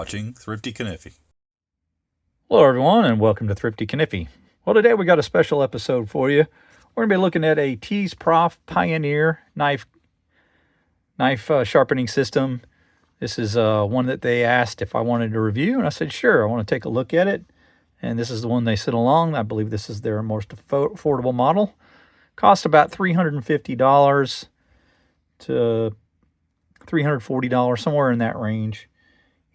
watching Thrifty Kaniffy. Hello everyone and welcome to Thrifty Kaniffy. Well, today we got a special episode for you. We're going to be looking at a Tsprof Pioneer knife sharpening system. This is one that they asked if I wanted to review, and I said sure, I want to take a look at it. And this is the one they sent along. I believe this is their most affordable model. Cost about $350 to $340, somewhere in that range.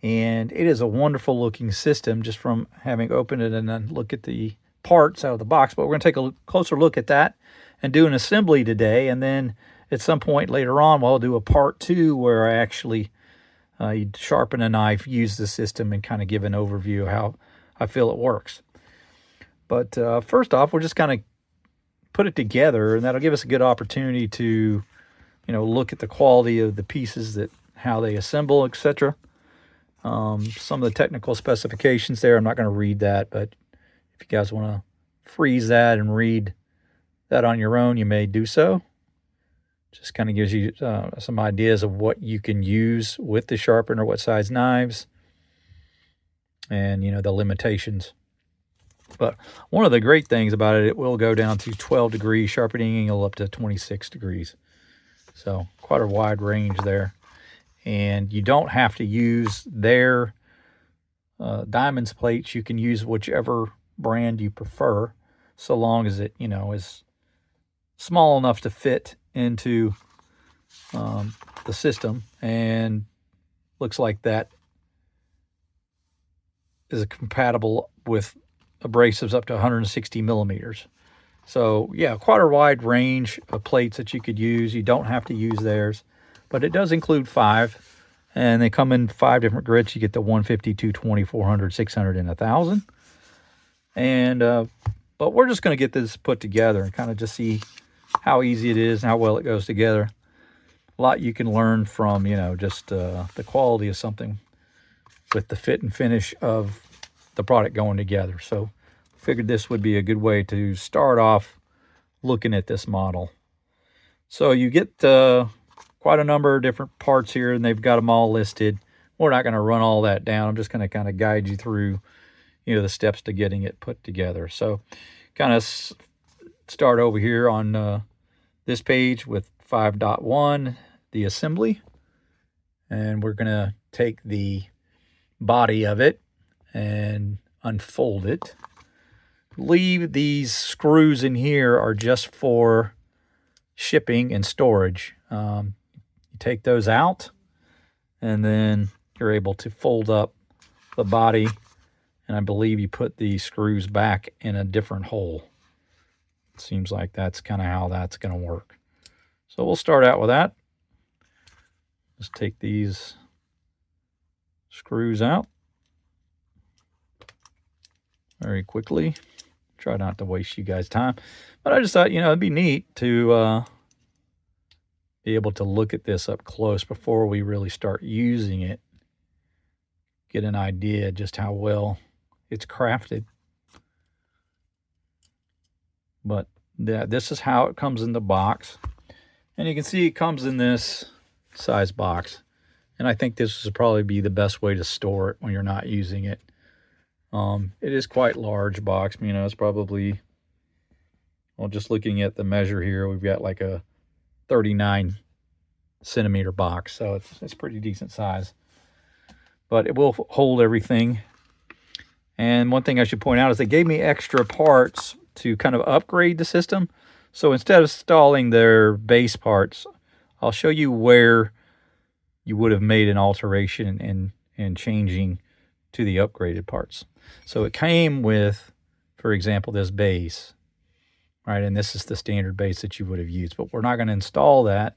And it is a wonderful looking system just from having opened it and then look at the parts out of the box. But we're going to take a closer look at that and do an assembly today. And then at some point later on, we'll do a part 2 where I actually sharpen a knife, use the system, and kind of give an overview of how I feel it works. But first off, we'll just kind of put it together, and that'll give us a good opportunity to, look at the quality of the pieces, how they assemble, etc. Some of the technical specifications there, I'm not going to read that, but if you guys want to freeze that and read that on your own, you may do so. Just kind of gives you some ideas of what you can use with the sharpener, what size knives, and, the limitations. But one of the great things about it, it will go down to 12 degrees, sharpening angle up to 26 degrees. So quite a wide range there. And you don't have to use their diamonds plates. You can use whichever brand you prefer, so long as it, is small enough to fit into the system. And looks like that is compatible with abrasives up to 160 millimeters. So yeah, quite a wide range of plates that you could use. You don't have to use theirs. But it does include 5, and they come in 5 different grits. You get the 150, 220, 400, 600, and 1,000. And but we're just going to get this put together and kind of just see how easy it is and how well it goes together. A lot you can learn from, just the quality of something with the fit and finish of the product going together. So figured this would be a good way to start off looking at this model. So you get quite a number of different parts here, and they've got them all listed. We're not going to run all that down. I'm just going to kind of guide you through, the steps to getting it put together. So kind of start over here on this page with 5.1, the assembly. And we're going to take the body of it and unfold it. Leave these screws in here are just for shipping and storage. You take those out, and then you're able to fold up the body, and I believe you put the screws back in a different hole. It seems like that's kind of how that's going to work. So we'll start out with that. Just take these screws out very quickly. Try not to waste you guys' time. But I just thought, it'd be neat to be able to look at this up close before we really start using it. Get an idea just how well it's crafted. But this is how it comes in the box. And you can see it comes in this size box. And I think this would probably be the best way to store it when you're not using it. It is quite large box. It's probably, well, just looking at the measure here, we've got like a 39 centimeter box, so it's pretty decent size. But it will hold everything. And one thing I should point out is they gave me extra parts to kind of upgrade the system. So instead of installing their base parts, I'll show you where you would have made an alteration and changing to the upgraded parts. So it came with, for example, this base, right? And this is the standard base that you would have used. But we're not going to install that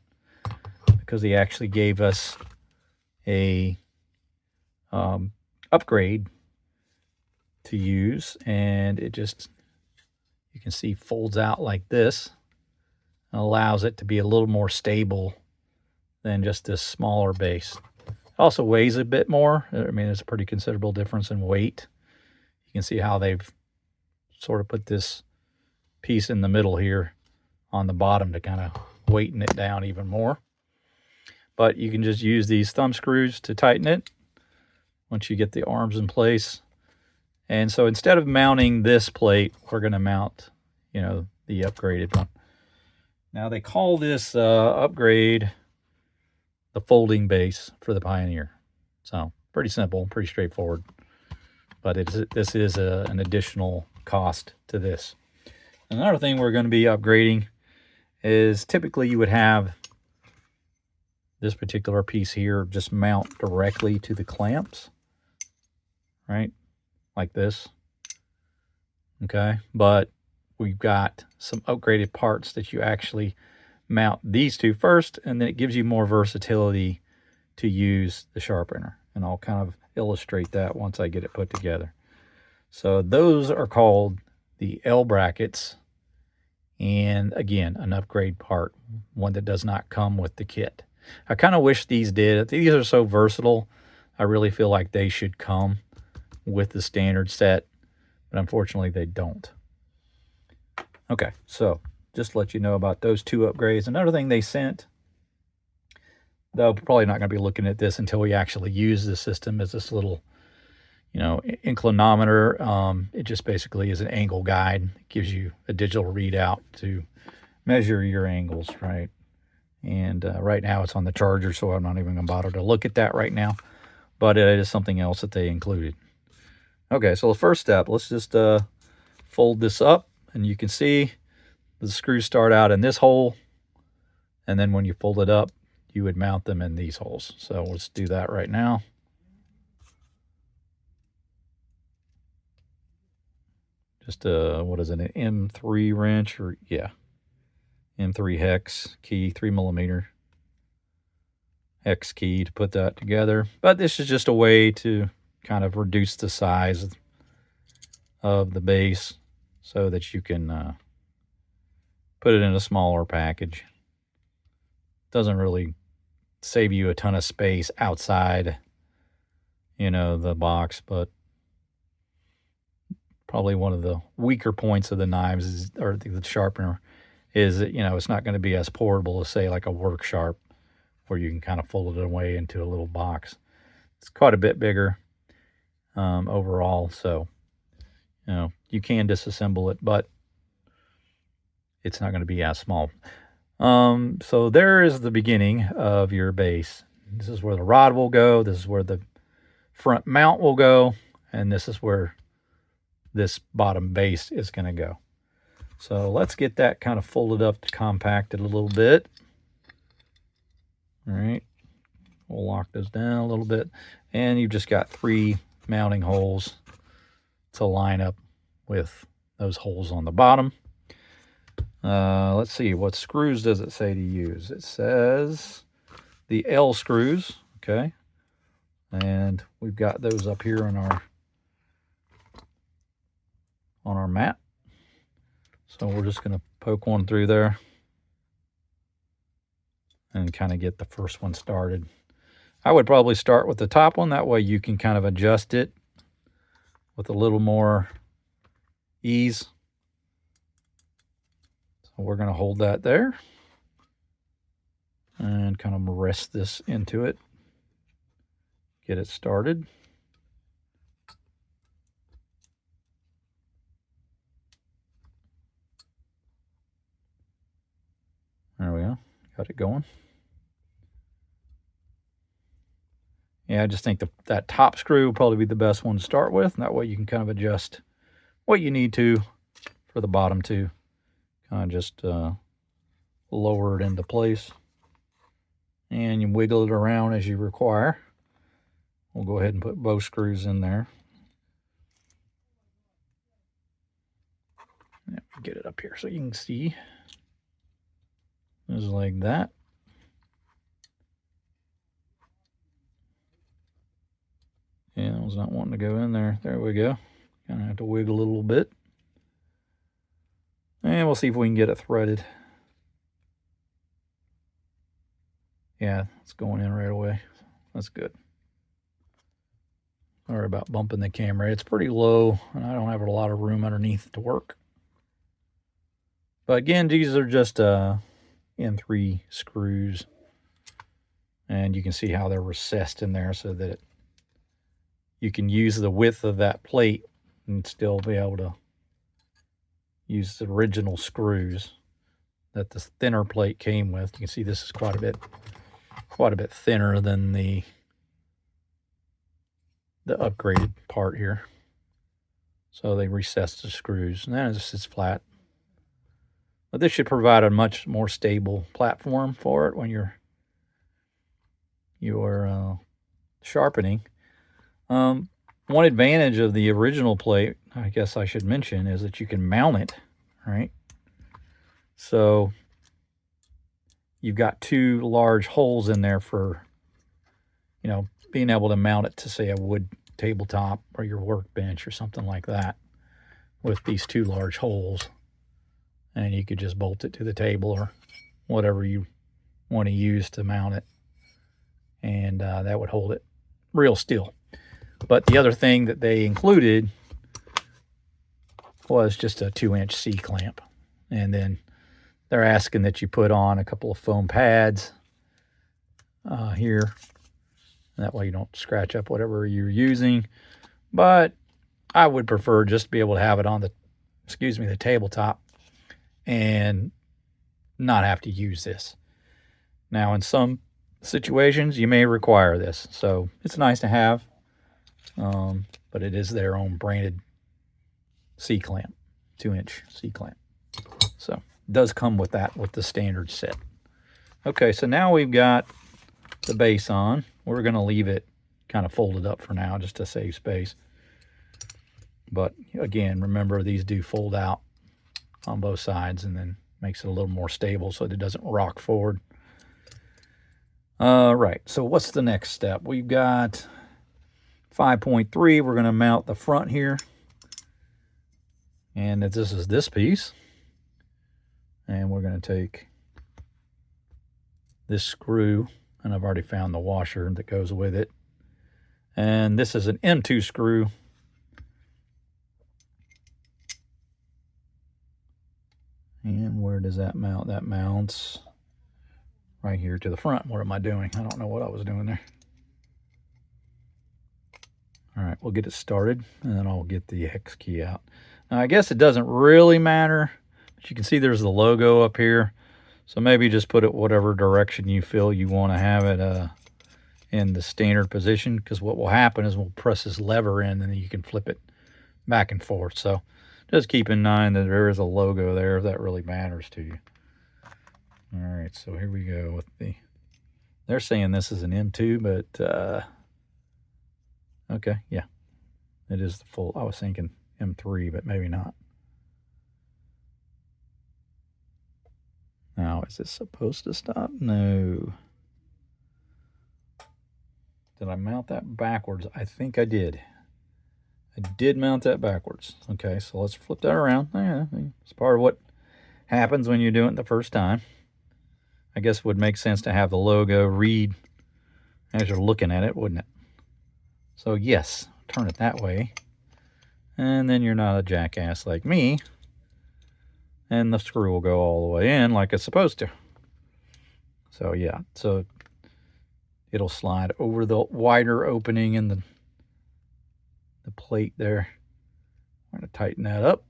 because they actually gave us a upgrade to use. And it just, you can see, folds out like this. And allows it to be a little more stable than just this smaller base. It also weighs a bit more. There's a pretty considerable difference in weight. You can see how they've sort of put this piece in the middle here on the bottom to kind of weighten it down even more. But you can just use these thumb screws to tighten it. once you get the arms in place. And so instead of mounting this plate, we're going to mount, you know, the upgraded one. Now they call this upgrade the folding base for the Pioneer. So pretty simple, pretty straightforward. But this is an additional cost to this. Another thing we're going to be upgrading is typically you would have this particular piece here just mount directly to the clamps, right? Like this. Okay, but we've got some upgraded parts that you actually mount these two first, and then it gives you more versatility to use the sharpener. And I'll kind of illustrate that once I get it put together. So those are called the L brackets. And again, an upgrade part, one that does not come with the kit. I kind of wish these did. These are so versatile. I really feel like they should come with the standard set, but unfortunately they don't. Okay, so just to let you know about those two upgrades. Another thing they sent, though probably not going to be looking at this until we actually use the system, is this little, you know, inclinometer. It just basically is an angle guide. It gives you a digital readout to measure your angles, right? And right now it's on the charger, so I'm not even going to bother to look at that right now. But it is something else that they included. Okay, so the first step, let's just fold this up. And you can see the screws start out in this hole. And then when you fold it up, you would mount them in these holes. So let's do that right now. Just what is it, an M3 wrench, or yeah, M3 hex key, 3mm hex key to put that together. But this is just a way to kind of reduce the size of the base so that you can put it in a smaller package. Doesn't really save you a ton of space outside, you know, the box, but probably one of the weaker points of the knives is, or the sharpener, is that, you know, it's not going to be as portable as, say, like a work sharp, where you can kind of fold it away into a little box. It's quite a bit bigger overall, so, you know, you can disassemble it, but it's not going to be as small. So there is the beginning of your base. This is where the rod will go. This is where the front mount will go. And this is where this bottom base is going to go. So let's get that kind of folded up to compact it a little bit. All right. We'll lock those down a little bit. And you've just got 3 mounting holes to line up with those holes on the bottom. Let's see, what screws does it say to use? It says the L screws, okay. And we've got those up here on our mat. So we're just going to poke one through there and kind of get the first one started. I would probably start with the top one. That way you can kind of adjust it with a little more ease. So we're going to hold that there and kind of rest this into it. Get it started. There we go. Got it going. Yeah, I just think that top screw will probably be the best one to start with. And that way you can kind of adjust what you need to for the bottom two. Kind of just lower it into place. And you wiggle it around as you require. We'll go ahead and put both screws in there. Get it up here so you can see. Just like that. Yeah, I was not wanting to go in there. There we go. Kind of have to wiggle a little bit. And we'll see if we can get it threaded. Yeah, it's going in right away. That's good. Sorry about bumping the camera. It's pretty low, and I don't have a lot of room underneath to work. But again, these are just M3 screws. And you can see how they're recessed in there so that you can use the width of that plate and still be able to use the original screws that the thinner plate came with. You can see this is quite a bit thinner than the upgraded part here. So they recessed the screws, and then it just sits flat. But this should provide a much more stable platform for it when you're sharpening. One advantage of the original plate, I guess I should mention, is that you can mount it, right? So you've got two large holes in there for, being able to mount it to, say, a wood tabletop or your workbench or something like that with these two large holes. And you could just bolt it to the table or whatever you want to use to mount it. And that would hold it real still. But the other thing that they included was just a 2-inch C-clamp. And then they're asking that you put on a couple of foam pads here. That way you don't scratch up whatever you're using. But I would prefer just to be able to have it on the tabletop and not have to use this. Now, in some situations, you may require this. So it's nice to have, but it is their own branded C-clamp, 2-inch C-clamp. So it does come with that, with the standard set. Okay, so now we've got the base on. We're going to leave it kind of folded up for now just to save space. But again, remember these do fold out on both sides and then makes it a little more stable so that it doesn't rock forward. Right, so what's the next step? We've got 5.3. We're going to mount the front here. And this is this piece. And we're going to take this screw, and I've already found the washer that goes with it. And this is an M2 screw. And where does that mount? That mounts right here to the front. What am I doing? I don't know what I was doing there. All right, we'll get it started, and then I'll get the X key out. Now, I guess it doesn't really matter, but you can see there's the logo up here. So maybe just put it whatever direction you feel you want to have it in the standard position, because what will happen is we'll press this lever in, and then you can flip it back and forth. So just keep in mind that there is a logo there if that really matters to you. All right, so here we go with they're saying this is an M2, but okay, yeah, it is the full. I was thinking M3, but maybe not. Now, is it supposed to stop? No. Did I mount that backwards? I think I did. I did mount that backwards. Okay, so let's flip that around. Yeah, it's part of what happens when you do it the first time. I guess it would make sense to have the logo read as you're looking at it, wouldn't it? So yes, turn it that way. And then you're not a jackass like me. And the screw will go all the way in like it's supposed to. So yeah, so it'll slide over the wider opening in the plate there. I'm going to tighten that up.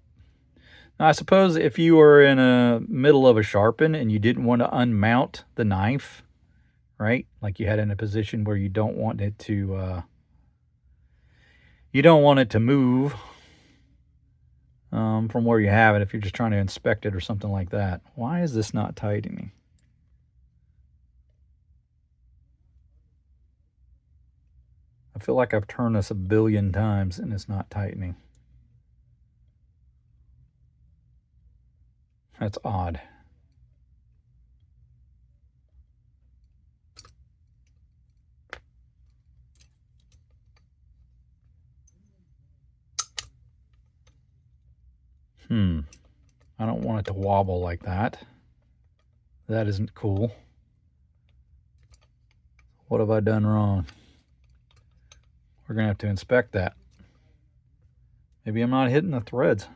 Now, I suppose if you were in a middle of a sharpen and you didn't want to unmount the knife, right? Like you had in a position where you don't want it to move from where you have it, if you're just trying to inspect it or something like that. Why is this not tightening? I feel like I've turned this 1 billion times and it's not tightening. That's odd. I don't want it to wobble like that. That isn't cool. What have I done wrong? We're going to have to inspect that. Maybe I'm not hitting the threads.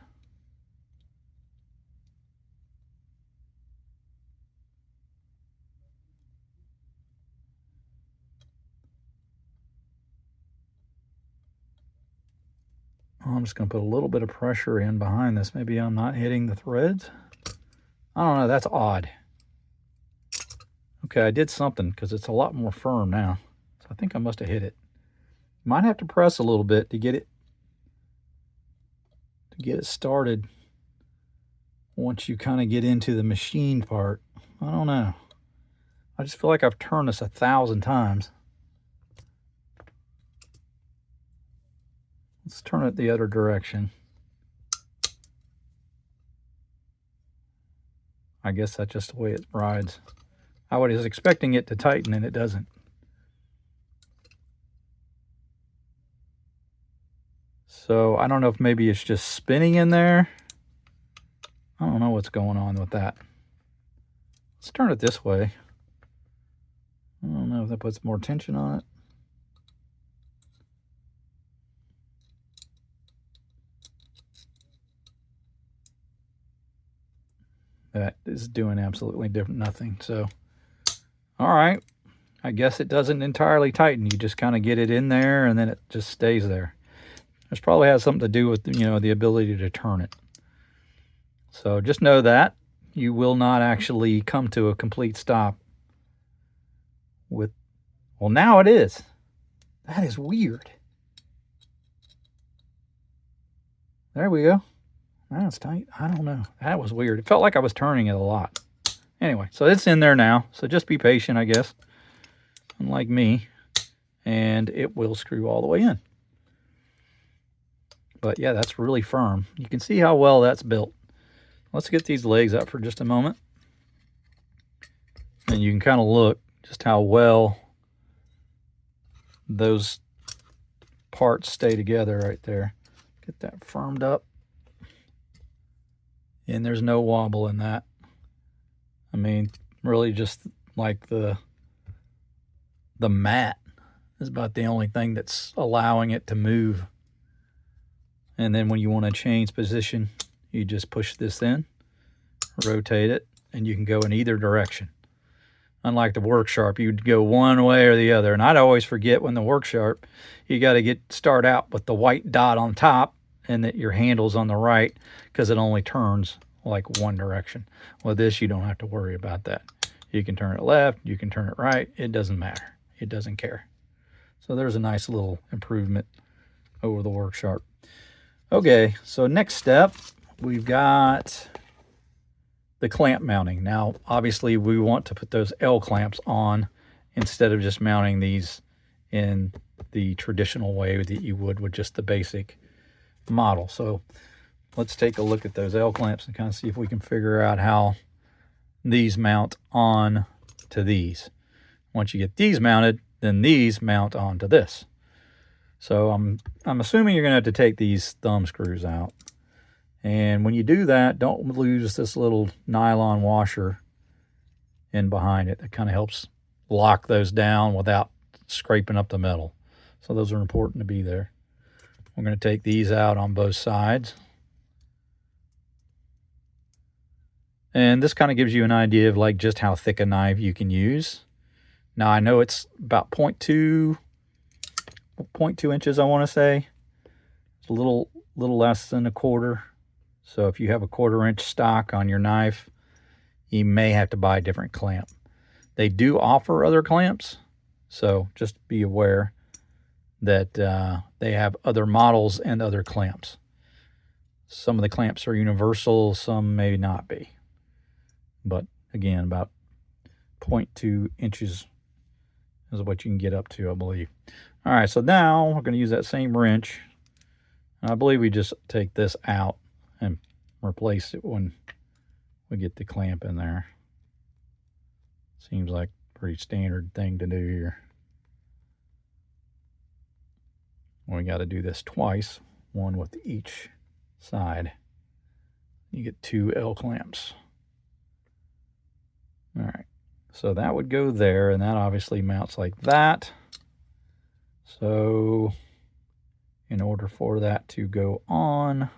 I'm just going to put a little bit of pressure in behind this. Maybe I'm not hitting the threads. I don't know. That's odd. Okay, I did something because it's a lot more firm now. So I think I must have hit it. Might have to press a little bit to get it started once you kind of get into the machined part. I don't know. I just feel like I've turned this 1,000 times. Let's turn it the other direction. I guess that's just the way it rides. I was expecting it to tighten and it doesn't. So I don't know if maybe it's just spinning in there. I don't know what's going on with that. Let's turn it this way. I don't know if that puts more tension on it. That is doing absolutely nothing. So, all right. I guess it doesn't entirely tighten. You just kind of get it in there and then it just stays there. This probably has something to do with, you know, the ability to turn it. So just know that you will not actually come to a complete stop with, well, now it is. That is weird. There we go. Now it's tight. I don't know. That was weird. It felt like I was turning it a lot. Anyway, so it's in there now. So just be patient, I guess. Unlike me. And it will screw all the way in. But yeah, that's really firm. You can see how well that's built. Let's get these legs up for just a moment. And you can kind of look just how well those parts stay together right there. Get that firmed up. And there's no wobble in that. I mean, really just like the mat is about the only thing that's allowing it to move. And then when you want to change position, you just push this in, rotate it, and you can go in either direction. Unlike the work sharp, you'd go one way or the other. And I'd always forget when the work sharp, you got to start out with the white dot on top and that your handle's on the right because it only turns like one direction. With this, you don't have to worry about that. You can turn it left, you can turn it right. It doesn't matter. It doesn't care. So there's a nice little improvement over the work sharp. Okay, so next step, we've got the clamp mounting. Now, obviously, we want to put those L clamps on instead of just mounting these in the traditional way that you would with just the basic model. So let's take a look at those L clamps and kind of see if we can figure out how these mount on to these. Once you get these mounted, then these mount onto this. So I'm assuming you're going to have to take these thumb screws out. And when you do that, don't lose this little nylon washer in behind it. It kind of helps lock those down without scraping up the metal. So those are important to be there. We're going to take these out on both sides. And this kind of gives you an idea of like just how thick a knife you can use. Now I know it's about 0.2 inches, I want to say. It's a little less than a quarter. So if you have a 1/4 inch stock on your knife, you may have to buy a different clamp. They do offer other clamps, so just be aware that they have other models and other clamps. Some of the clamps are universal, some may not be. But again, about 0.2 inches is what you can get up to, I believe. All right, so now we're going to use that same wrench. And I believe we just take this out and replace it when we get the clamp in there. Seems like a pretty standard thing to do here. We got to do this twice, one with each side. You get 2 L clamps. All right, so that would go there, and that obviously mounts like that. So in order for that to go on,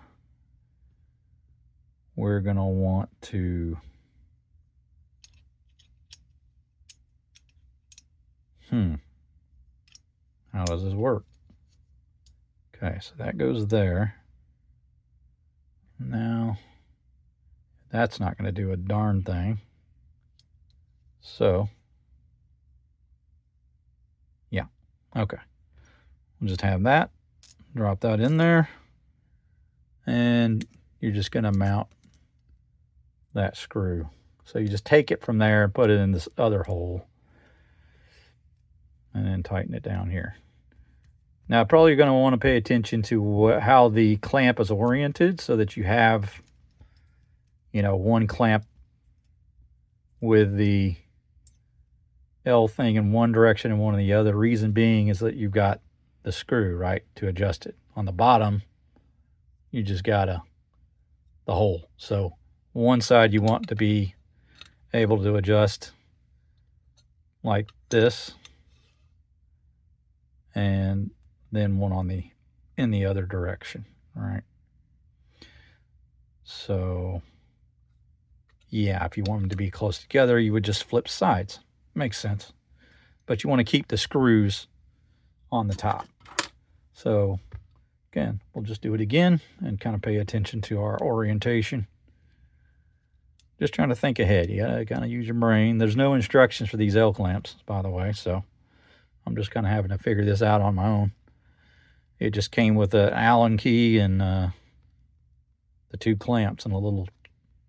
we're going to want to how does this work? Okay, so that goes there. Now, that's not going to do a darn thing. So, yeah, okay. We'll just have that. Drop that in there. And you're just going to mount that screw. So you just take it from there and put it in this other hole. And then tighten it down here. Now, probably you're going to want to pay attention to how the clamp is oriented so that you have, you know, one clamp with the L thing in one direction and one in the other. Reason being is that you've got the screw, right, to adjust it. On the bottom, you just got the hole. So one side you want to be able to adjust like this, and then one on in the other direction, right? So yeah, if you want them to be close together, you would just flip sides. Makes sense. But you want to keep the screws on the top. So again, we'll just do it again and kind of pay attention to our orientation. Just trying to think ahead. You gotta kind of use your brain. There's no instructions for these L clamps, by the way, so I'm just kind of having to figure this out on my own. It just came with an Allen key and the 2 clamps in a little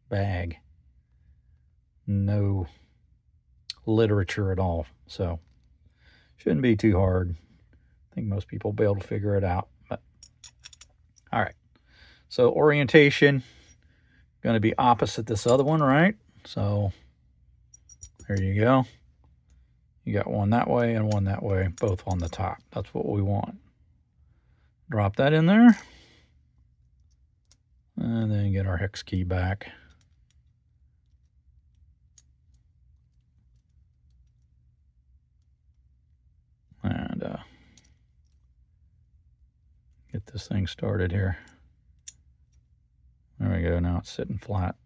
bag. No literature at all, so shouldn't be too hard. I think most people will be able to figure it out. But all right, so orientation going to be opposite this other one, right? So there you go. You got one that way and one that way, both on the top. That's what we want. Drop that in there. And then get our hex key back. And get this thing started here. There we go. Now it's sitting flat.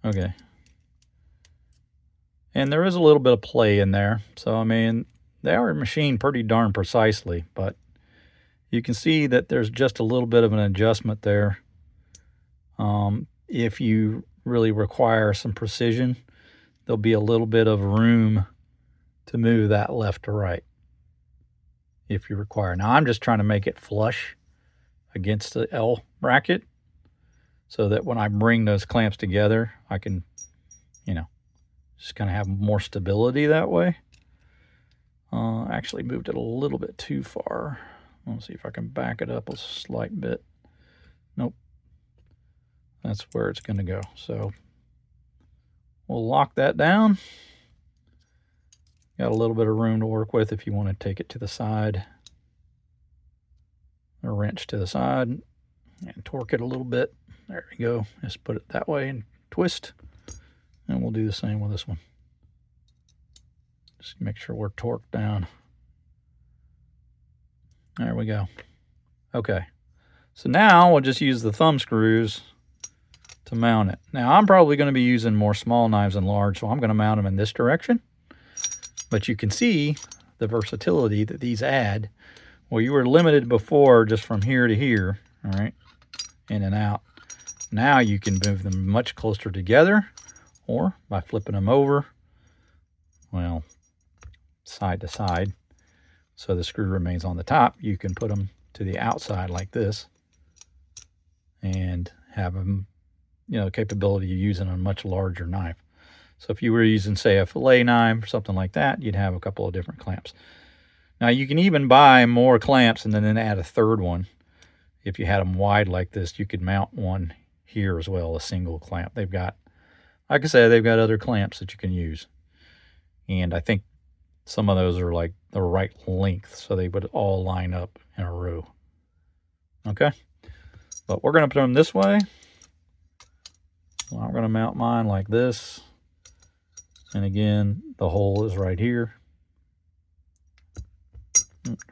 Okay. And there is a little bit of play in there. So, I mean, they are machined pretty darn precisely, but you can see that there's just a little bit of an adjustment there. If you really require some precision, there'll be a little bit of room to move that left to right if you require. Now, I'm just trying to make it flush against the L bracket so that when I bring those clamps together, I can, you know, just kind of have more stability that way. Actually moved it a little bit too far. Let's see if I can back it up a slight bit. Nope. That's where it's going to go. So we'll lock that down. Got a little bit of room to work with if you want to take it to the side. A wrench to the side and torque it a little bit. There we go. Just put it that way and twist. And we'll do the same with this one. Just make sure we're torqued down. There we go. Okay. So now we'll just use the thumb screws to mount it. Now I'm probably going to be using more small knives than large, so I'm going to mount them in this direction. But you can see the versatility that these add. Well, you were limited before just from here to here, all right, in and out. Now you can move them much closer together, or by flipping them over, well, side to side, so the screw remains on the top. You can put them to the outside like this and have them, you know, capability of using a much larger knife. So if you were using, say, a fillet knife or something like that, you'd have a couple of different clamps. Now, you can even buy more clamps and then add a third one. If you had them wide like this, you could mount one here as well, a single clamp. They've got, like I said, they've got other clamps that you can use. And I think some of those are like the right length, so they would all line up in a row. Okay? But we're going to put them this way. So I'm going to mount mine like this. And again, the hole is right here.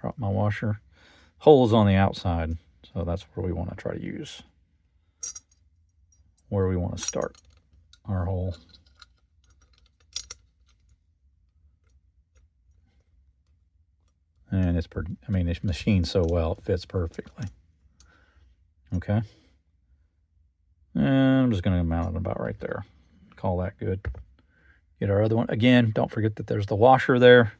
Drop my washer. Hole is on the outside, so that's where we want to try to use. where we want to start our hole. And it's pretty, I mean, it's machined so well, it fits perfectly. Okay. And I'm just going to mount it about right there. Call that good. Get our other one. Again, don't forget that there's the washer there.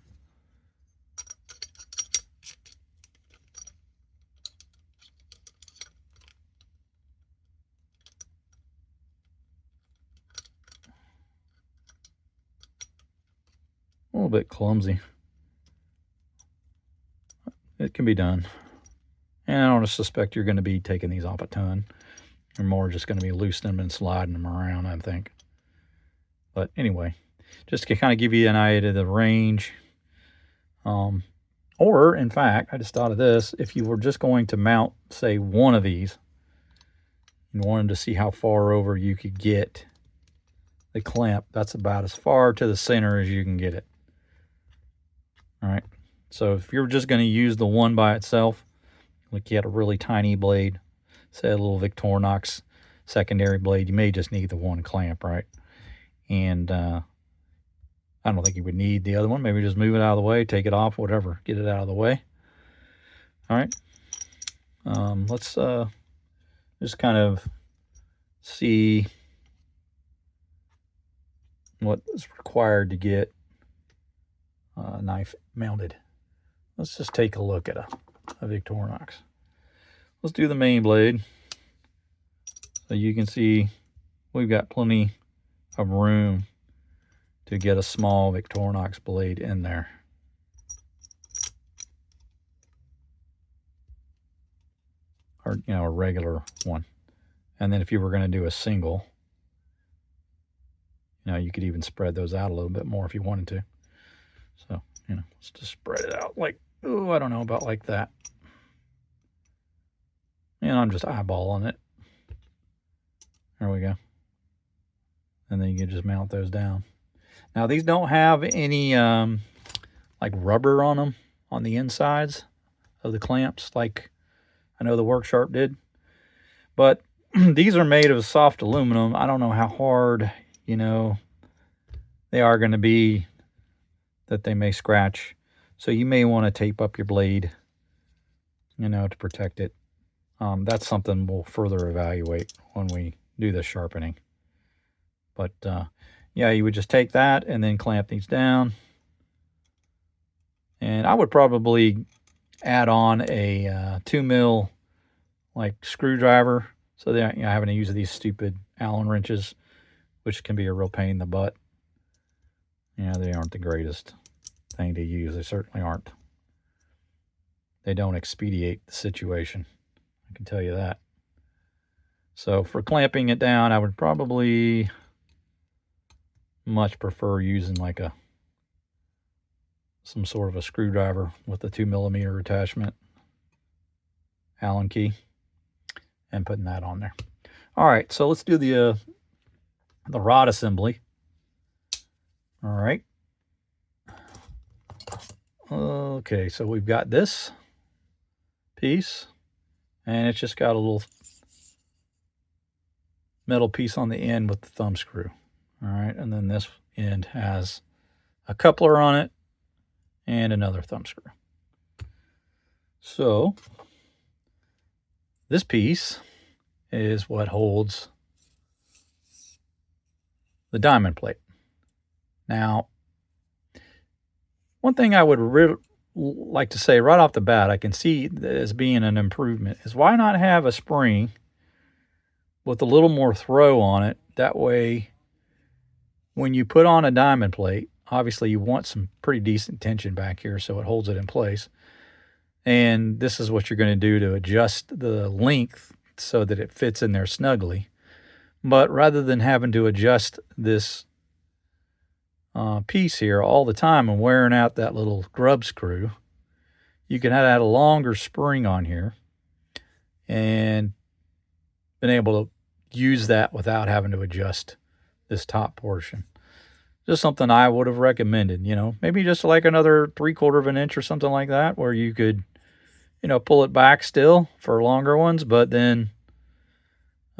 A little bit clumsy. It can be done. And I don't suspect you're going to be taking these off a ton. You're more just going to be loosening them and sliding them around, I think. But anyway, just to kind of give you an idea of the range. Or, in fact, I just thought of this. If you were just going to mount, say, one of these, and wanted to see how far over you could get the clamp, that's about as far to the center as you can get it. All right. So if you're just going to use the one by itself, like you had a really tiny blade, say a little Victorinox secondary blade, you may just need the one clamp, right? And I don't think you would need the other one. Maybe just move it out of the way, take it off, whatever, get it out of the way. All right. Let's just kind of see what is required to get a knife mounted. Let's just take a look at a Victorinox. Let's do the main blade. So you can see we've got plenty of room to get a small Victorinox blade in there. Or, you know, a regular one. And then if you were going to do a single, you know, you could even spread those out a little bit more if you wanted to. So, you know, let's just spread it out like, oh, I don't know, about like that. And I'm just eyeballing it. There we go. And then you can just mount those down. Now, these don't have any like rubber on them on the insides of the clamps like I know the Work Sharp did. But these are made of soft aluminum. I don't know how hard, you know, they are going to be, that they may scratch. So you may want to tape up your blade, you know, to protect it. That's something we'll further evaluate when we do the sharpening. But yeah, you would just take that and then clamp these down. And I would probably add on a 2mm like screwdriver, so that you're having to use these stupid Allen wrenches, which can be a real pain in the butt. Yeah, they aren't the greatest thing to use. They certainly aren't. They don't expedite the situation, I can tell you that. So for clamping it down, I would probably much prefer using like some sort of a screwdriver with a 2mm attachment, Allen key, and putting that on there. All right, so let's do the rod assembly. All right. Okay, so we've got this piece, and it's just got a little metal piece on the end with the thumb screw. All right, and then this end has a coupler on it and another thumb screw. So this piece is what holds the diamond plate. Now, one thing I would like to say right off the bat, I can see as being an improvement, is why not have a spring with a little more throw on it? That way, when you put on a diamond plate, obviously you want some pretty decent tension back here so it holds it in place. And this is what you're going to do to adjust the length so that it fits in there snugly. But rather than having to adjust this piece here all the time and wearing out that little grub screw, you can add a longer spring on here and been able to use that without having to adjust this top portion. Just something I would have recommended, you know, maybe just like another 3/4 of an inch or something like that, where you could, you know, pull it back still for longer ones, but then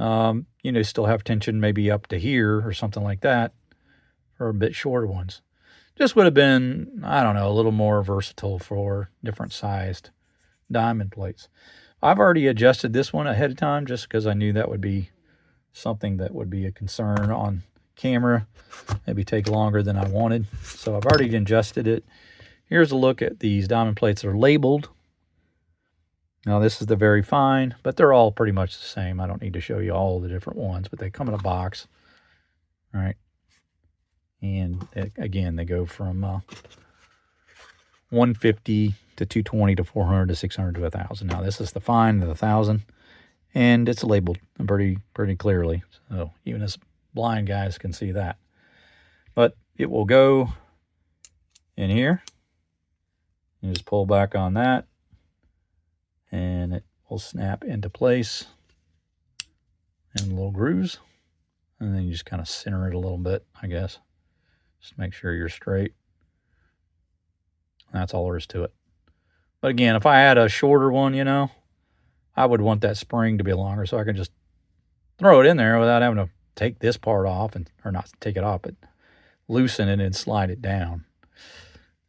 You know, still have tension maybe up to here or something like that for a bit shorter ones. Just would have been, I don't know, a little more versatile for different sized diamond plates. I've already adjusted this one ahead of time just because I knew that would be something that would be a concern on camera, maybe take longer than I wanted. So I've already adjusted it. Here's a look at these diamond plates that are labeled. Now this is the very fine, but they're all pretty much the same. I don't need to show you all the different ones, but they come in a box. All right. And again, they go from 150 to 220 to 400 to 600 to 1,000. Now this is the fine, the 1,000, and it's labeled pretty clearly. So even as blind guys can see that. But it will go in here. You just pull back on that, and it will snap into place in little grooves. And then you just kind of center it a little bit, I guess. Just make sure you're straight. That's all there is to it. But again, if I had a shorter one, you know, I would want that spring to be longer so I can just throw it in there without having to take this part off, or not take it off, but loosen it and slide it down.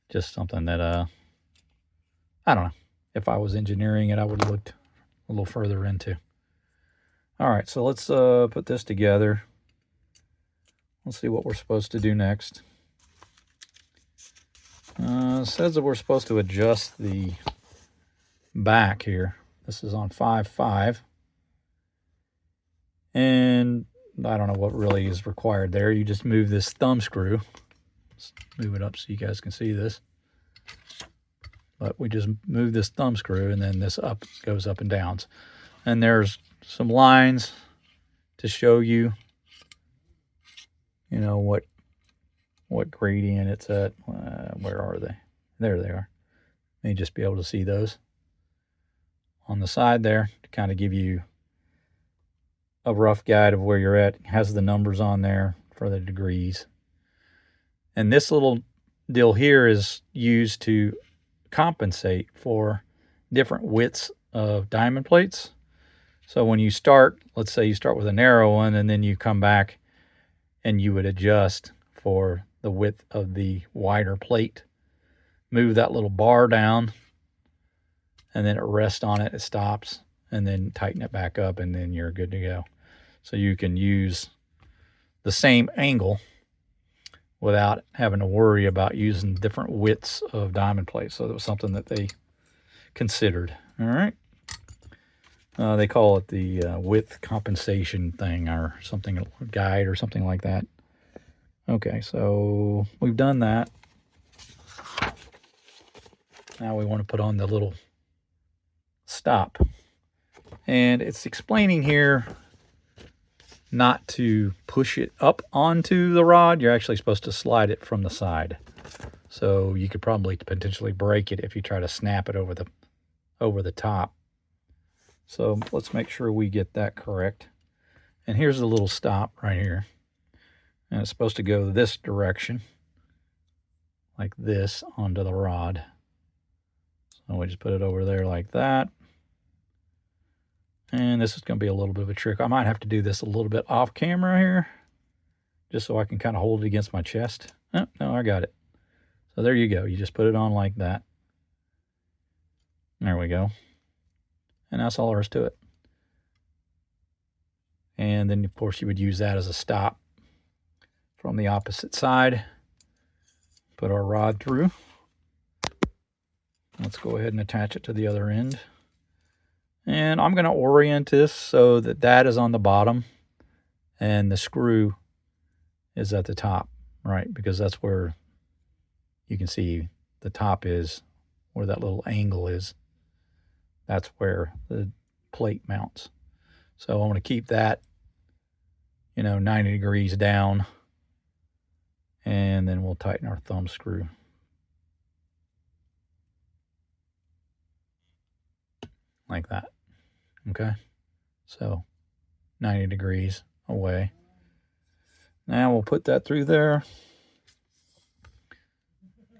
Just something that, I don't know. If I was engineering it, I would have looked a little further into. All right, so let's put this together. Let's see what we're supposed to do next. It says that we're supposed to adjust the back here. This is on 5.5. And I don't know what really is required there. You just move this thumb screw. Let's move it up so you guys can see this. But we just move this thumb screw, and then this up goes up and down. And there's some lines to show you, you know, what gradient it's at. Where are they? There they are. You may just be able to see those on the side there to kind of give you a rough guide of where you're at. It has the numbers on there for the degrees. And this little deal here is used to compensate for different widths of diamond plates. So when you start, let's say you start with a narrow one, and then you come back and you would adjust for the width of the wider plate. Move that little bar down, and then it rests on it, it stops, and then tighten it back up, and then you're good to go. So you can use the same angle without having to worry about using different widths of diamond plates. So that was something that they considered. All right. They call it the width compensation thing, or something, guide or something like that. Okay, so we've done that. Now we want to put on the little stop. And it's explaining here not to push it up onto the rod. You're actually supposed to slide it from the side. So you could probably potentially break it if you try to snap it over the top. So let's make sure we get that correct. And here's the little stop right here. And it's supposed to go this direction, like this, onto the rod. So we just put it over there like that. And this is going to be a little bit of a trick. I might have to do this a little bit off camera here, just so I can kind of hold it against my chest. Oh, no, I got it. So there you go. You just put it on like that. There we go. And that's all there is to it. And then, of course, you would use that as a stop from the opposite side. Put our rod through. Let's go ahead and attach it to the other end. And I'm going to orient this so that that is on the bottom and the screw is at the top, right? Because that's where you can see the top is, where that little angle is. That's where the plate mounts. So I want to keep that, 90 degrees down. And then we'll tighten our thumb screw. Like that. Okay. So 90 degrees away. Now we'll put that through there.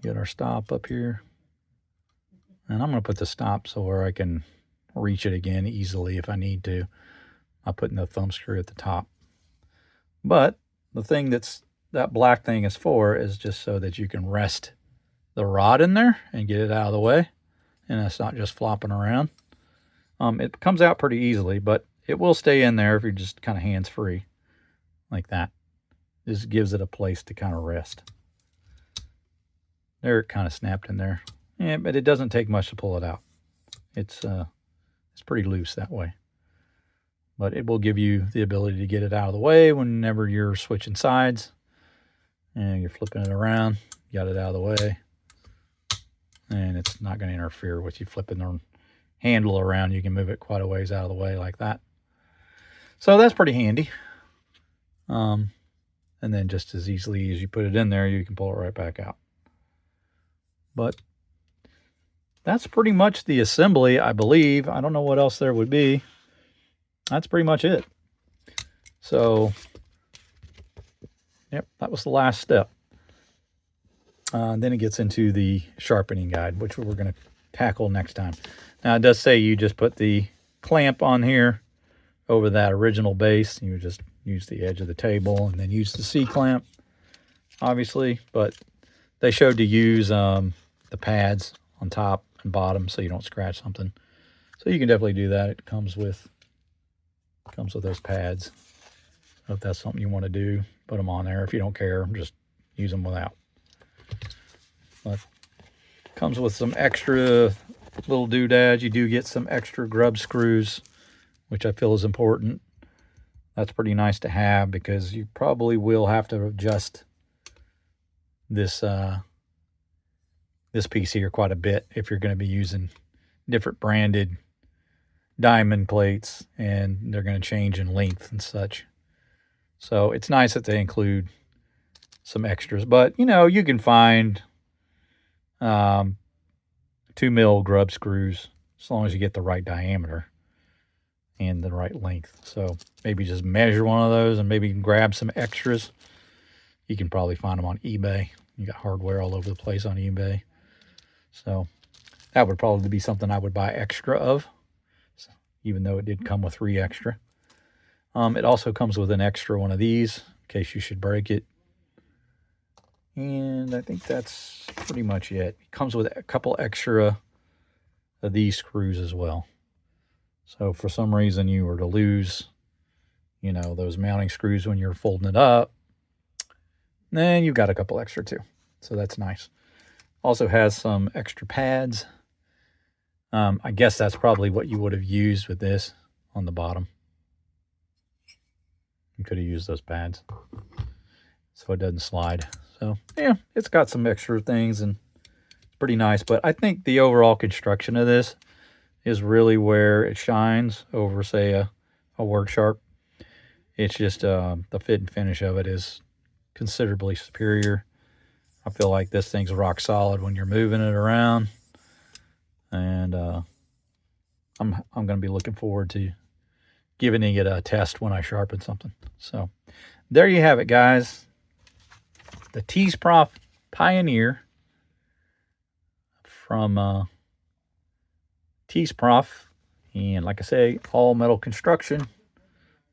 Get our stop up here. And I'm going to put the stop so where I can reach it again easily if I need to. not putting the thumb screw at the top. But the thing that black thing is for is just so that you can rest the rod in there and get it out of the way, and it's not just flopping around. It comes out pretty easily, but it will stay in there if you're just kind of hands-free like that. Just gives it a place to kind of rest. There, it kind of snapped in there. Yeah, but it doesn't take much to pull it out. It's pretty loose that way. But it will give you the ability to get it out of the way whenever you're switching sides and you're flipping it around. Got it out of the way. And it's not going to interfere with you flipping the handle around. You can move it quite a ways out of the way like that. So that's pretty handy. And then just as easily as you put it in there, you can pull it right back out. But that's pretty much the assembly, I believe. I don't know what else there would be. That's pretty much it. So, yep, that was the last step. Then it gets into the sharpening guide, which we're going to tackle next time. Now, it does say you just put the clamp on here over that original base. You would just use the edge of the table and then use the C-clamp, obviously. But they showed to use the pads on top and bottom so you don't scratch something. So you can definitely do that. It comes with those pads. If that's something you want to do, put them on there. If you don't care, just use them without. But comes with some extra little doodads. You do get some extra grub screws, which I feel is important. That's pretty nice to have because you probably will have to adjust this this piece here quite a bit if you're going to be using different branded diamond plates, and they're going to change in length and such. So it's nice that they include some extras, but you know, you can find 2mm grub screws as long as you get the right diameter and the right length. So maybe just measure one of those and maybe grab some extras. You can probably find them on eBay. You got hardware all over the place on eBay. So that would probably be something I would buy extra of, even though it did come with 3 extra. It also comes with an extra one of these in case you should break it. And I think that's pretty much it. It comes with a couple extra of these screws as well. So for some reason you were to lose, you know, those mounting screws when you're folding it up, then you've got a couple extra too. So that's nice. Also has some extra pads. I guess that's probably what you would have used with this on the bottom. You could have used those pads so it doesn't slide. So yeah, it's got some extra things and it's pretty nice. But I think the overall construction of this is really where it shines over, say, a work sharp. It's just the fit and finish of it is considerably superior. I feel like this thing's rock solid when you're moving it around. And I'm going to be looking forward to giving it a test when I sharpen something. So there you have it, guys. The Tsprof Pioneer from Tsprof. And like I say, all metal construction.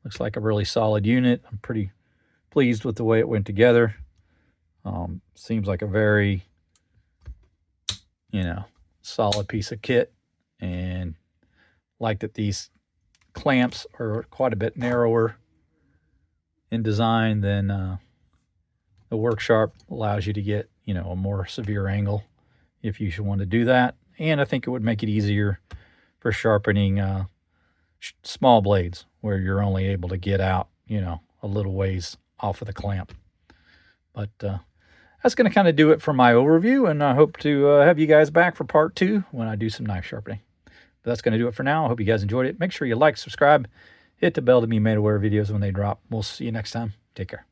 Looks like a really solid unit. I'm pretty pleased with the way it went together. Seems like a very, you know, solid piece of kit, and like that these clamps are quite a bit narrower in design than the work sharp. Allows you to get, you know, a more severe angle if you should want to do that. And I think it would make it easier for sharpening small blades where you're only able to get out, you know, a little ways off of the clamp. But that's going to kind of do it for my overview, and I hope to have you guys back for part 2 when I do some knife sharpening. But that's going to do it for now. I hope you guys enjoyed it. Make sure you like, subscribe, hit the bell to be made aware of videos when they drop. We'll see you next time. Take care.